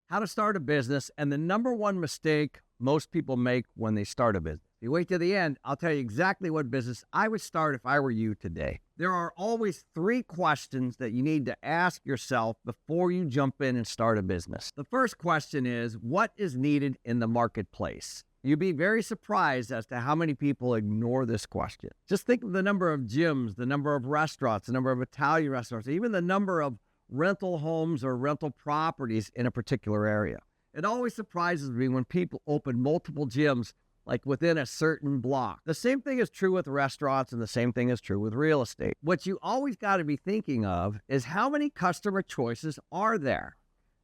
how to start a business, and the number one mistake most people make when they start a business. If you wait to the end, I'll tell you exactly what business I would start if I were you today. There are always 3 questions that you need to ask yourself before you jump in and start a business. The first question is, what is needed in the marketplace? You'd be very surprised as to how many people ignore this question. Just think of the number of gyms, the number of restaurants, the number of Italian restaurants, even the number of rental homes or rental properties in a particular area. It always surprises me when people open multiple gyms like within a certain block. The same thing is true with restaurants, and the same thing is true with real estate. What you always got to be thinking of is how many customer choices are there?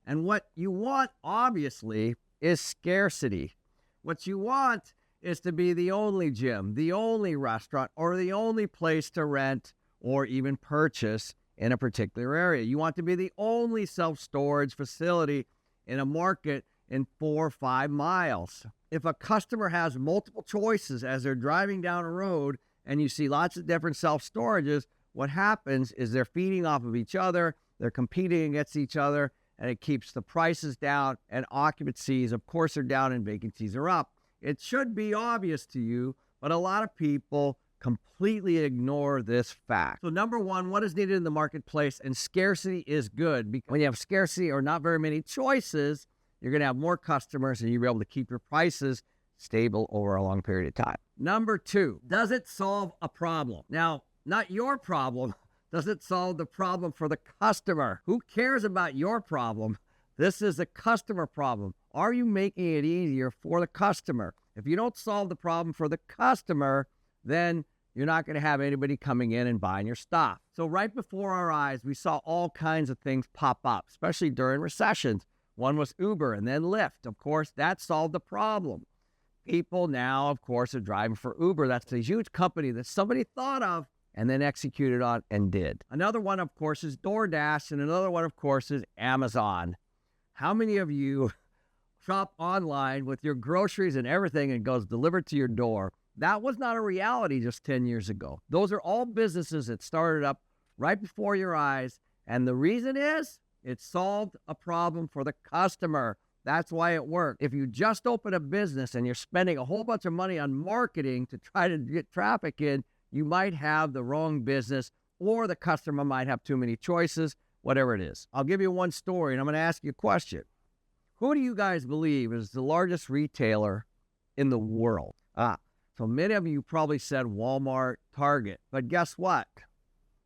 And what you want, obviously, is scarcity. What you want is to be the only gym, the only restaurant, or the only place to rent or even purchase in a particular area. You want to be the only self-storage facility in a market in 4 or 5 miles. If a customer has multiple choices as they're driving down a road and you see lots of different self-storages, what happens is they're feeding off of each other, they're competing against each other, and it keeps the prices down, and occupancies, of course, are down and vacancies are up. It should be obvious to you, but a lot of people completely ignore this fact. So number one, what is needed in the marketplace? And scarcity is good, because when you have scarcity or not very many choices, you're going to have more customers and you'll be able to keep your prices stable over a long period of time. Number 2, does it solve a problem? Now, not your problem. Does it solve the problem for the customer? Who cares about your problem? This is a customer problem. Are you making it easier for the customer? If you don't solve the problem for the customer, then you're not going to have anybody coming in and buying your stuff. So right before our eyes, we saw all kinds of things pop up, especially during recessions. One was Uber and then Lyft. Of course, that solved the problem. People now, of course, are driving for Uber. That's a huge company that somebody thought of and then executed on and did. Another one, of course, is DoorDash, and another one, of course, is Amazon. How many of you shop online with your groceries and everything and it goes delivered to your door? That was not a reality just 10 years ago. Those are all businesses that started up right before your eyes, and the reason is it solved a problem for the customer. That's why it worked. If you just open a business and you're spending a whole bunch of money on marketing to try to get traffic in, you might have the wrong business, or the customer might have too many choices, whatever it is. I'll give you one story, and I'm going to ask you a question. Who do you guys believe is the largest retailer in the world? So many of you probably said Walmart, Target, but guess what?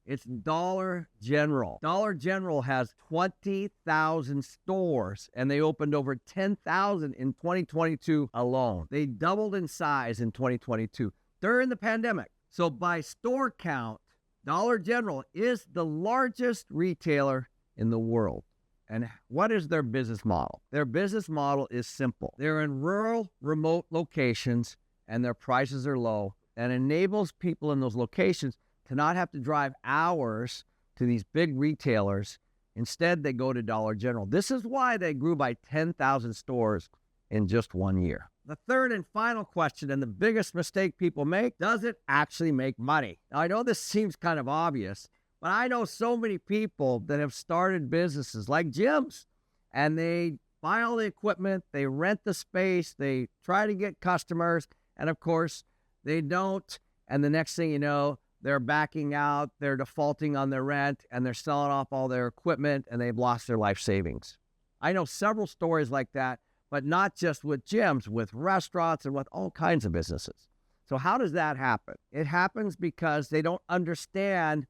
It's Dollar General. Dollar General has 20,000 stores, and they opened over 10,000 in 2022 alone. They doubled in size in 2022 during the pandemic. So by store count, Dollar General is the largest retailer in the world. And what is their business model? Their business model is simple. They're in rural, remote locations, and their prices are low, and enables people in those locations to not have to drive hours to these big retailers. Instead, they go to Dollar General. This is why they grew by 10,000 stores in just 1 year. The third and final question, and the biggest mistake people make, does it actually make money? Now, I know this seems kind of obvious, but I know so many people that have started businesses like gyms, and they buy all the equipment, they rent the space, they try to get customers, and of course, they don't. And the next thing you know, they're backing out, they're defaulting on their rent, and they're selling off all their equipment, and they've lost their life savings. I know several stories like that, but not just with gyms, with restaurants and with all kinds of businesses. So how does that happen? It happens because they don't understand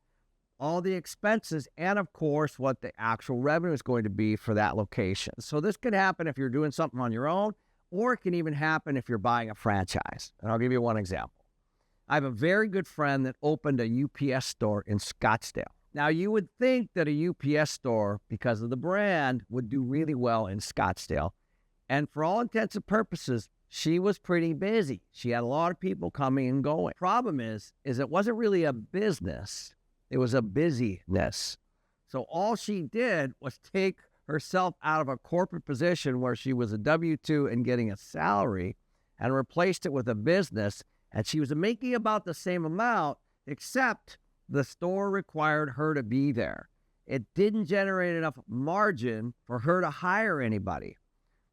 all the expenses and, of course, what the actual revenue is going to be for that location. So this can happen if you're doing something on your own, or it can even happen if you're buying a franchise. And I'll give you one example. I have a very good friend that opened a UPS store in Scottsdale. Now, you would think that a UPS store, because of the brand, would do really well in Scottsdale. And for all intents and purposes, she was pretty busy. She had a lot of people coming and going. Problem is it wasn't really a business. It was a busyness. So all she did was take herself out of a corporate position where she was a W-2 and getting a salary and replaced it with a business. And she was making about the same amount, except the store required her to be there. it didn't generate enough margin for her to hire anybody.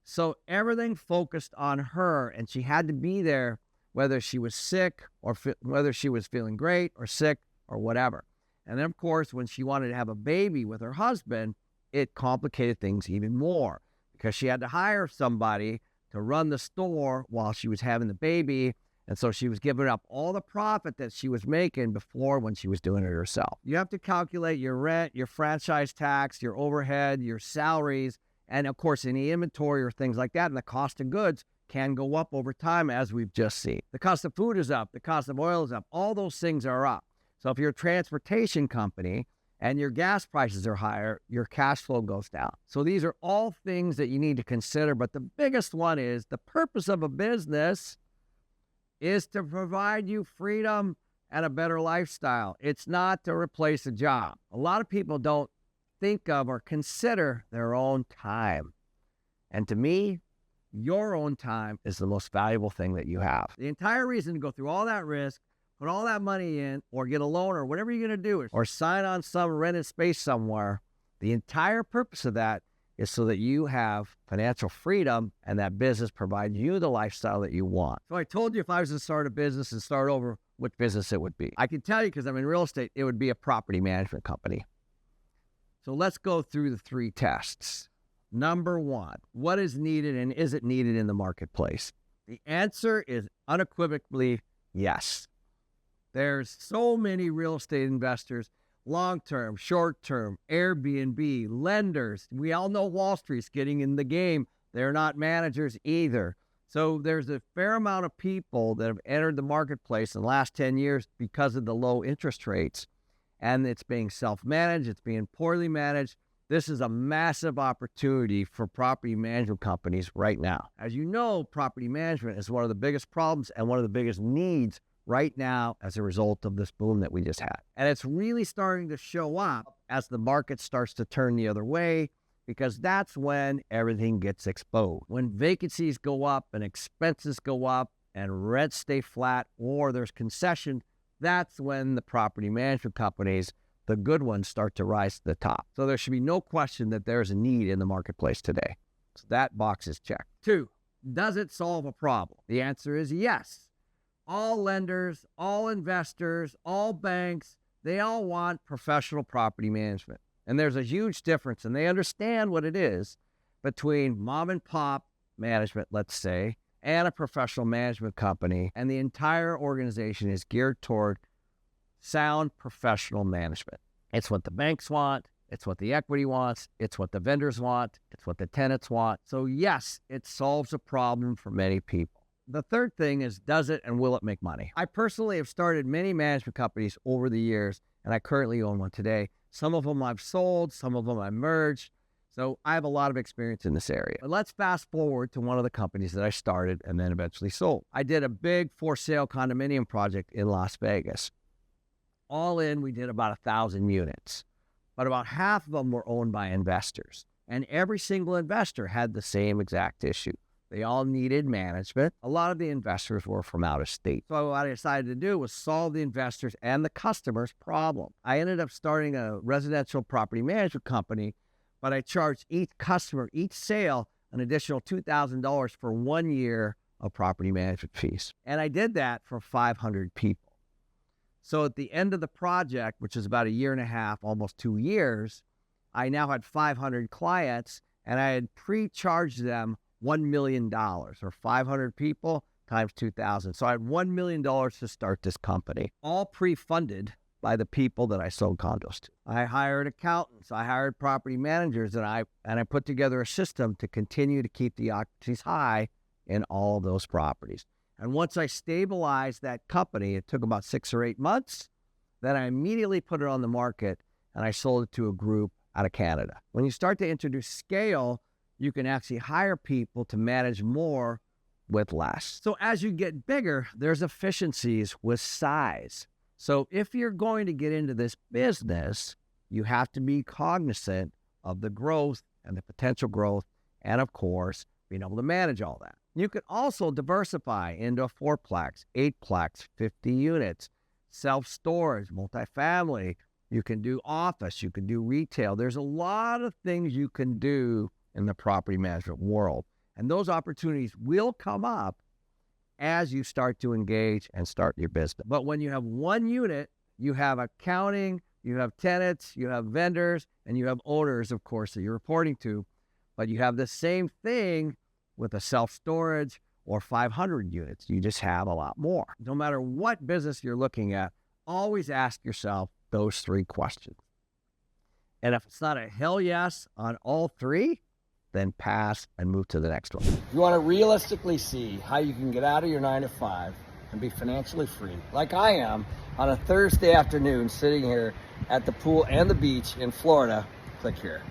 So everything focused on her, and she had to be there whether she was sick or whether she was feeling great or sick or whatever. And then, of course, when she wanted to have a baby with her husband, it complicated things even more because she had to hire somebody to run the store while she was having the baby. And so she was giving up all the profit that she was making before when she was doing it herself. You have to calculate your rent, your franchise tax, your overhead, your salaries, and of course, any inventory or things like that. And the cost of goods can go up over time, as we've just seen. The cost of food is up. The cost of oil is up. All those things are up. So if you're a transportation company and your gas prices are higher, your cash flow goes down. So these are all things that you need to consider. But the biggest one is the purpose of a business is to provide you freedom and a better lifestyle. It's not to replace a job. A lot of people don't think of or consider their own time. And to me, your own time is the most valuable thing that you have. The entire reason to go through all that risk, put all that money in, or get a loan, or whatever you're going to do, or sign on some rented space somewhere, the entire purpose of that is so that you have financial freedom and that business provides you the lifestyle that you want. So I told you if I was to start a business and start over, which business it would be. I can tell you because I'm in real estate, it would be a property management company. So let's go through the 3 tests. Number 1, what is needed and is it needed in the marketplace? The answer is unequivocally yes. There's so many real estate investors, long-term, short-term, Airbnb, lenders. We all know Wall Street's getting in the game. They're not managers either. So there's a fair amount of people that have entered the marketplace in the last 10 years because of the low interest rates. And it's being self-managed. It's being poorly managed. This is a massive opportunity for property management companies right now. As you know, property management is one of the biggest problems and one of the biggest needs right now as a result of this boom that we just had. And it's really starting to show up as the market starts to turn the other way, because that's when everything gets exposed. When vacancies go up and expenses go up and rents stay flat or there's concession, that's when the property management companies, the good ones, start to rise to the top. So there should be no question that there's a need in the marketplace today. So that box is checked. 2, does it solve a problem? The answer is yes. All lenders, all investors, all banks, they all want professional property management. And there's a huge difference, and they understand what it is between mom and pop management, let's say, and a professional management company. And the entire organization is geared toward sound professional management. It's what the banks want. It's what the equity wants. It's what the vendors want. It's what the tenants want. So yes, it solves a problem for many people. The third thing is, does it and will it make money? I personally have started many management companies over the years, and I currently own one today. Some of them I've sold, some of them I've merged. So I have a lot of experience in this area. But let's fast forward to one of the companies that I started and then eventually sold. I did a big for-sale condominium project in Las Vegas. All in, we did about 1,000 units, but about half of them were owned by investors. And every single investor had the same exact issue. They all needed management. A lot of the investors were from out of state. So what I decided to do was solve the investors and the customers' problem. I ended up starting a residential property management company, but I charged each customer, each sale, an additional $2,000 for 1 year of property management fees. And I did that for 500 people. So at the end of the project, which is about 1.5 years, almost 2 years, I now had 500 clients, and I had pre-charged them $1 million, or 500 people times 2,000. So I had $1 million to start this company, all pre-funded by the people that I sold condos to. I hired accountants, I hired property managers, and I put together a system to continue to keep the occupancies high in all of those properties. And once I stabilized that company, it took about 6 or 8 months, then I immediately put it on the market and I sold it to a group out of Canada. When you start to introduce scale, you can actually hire people to manage more with less. So as you get bigger, there's efficiencies with size. So if you're going to get into this business, you have to be cognizant of the growth and the potential growth, and of course, being able to manage all that. You could also diversify into a 4-plex, 8-plex, 50 units, self-storage, multifamily, You can do office, you can do retail. There's a lot of things you can do in the property management world. And those opportunities will come up as you start to engage and start your business. But when you have one unit, you have accounting, you have tenants, you have vendors, and you have owners, of course, that you're reporting to. But you have the same thing with a self-storage or 500 units. You just have a lot more. No matter what business you're looking at, always ask yourself those three questions. And if it's not a hell yes on all three, then pass and move to the next one. If you want to realistically see how you can get out of your 9 to 5 and be financially free, like I am, on a Thursday afternoon sitting here at the pool and the beach in Florida, click here.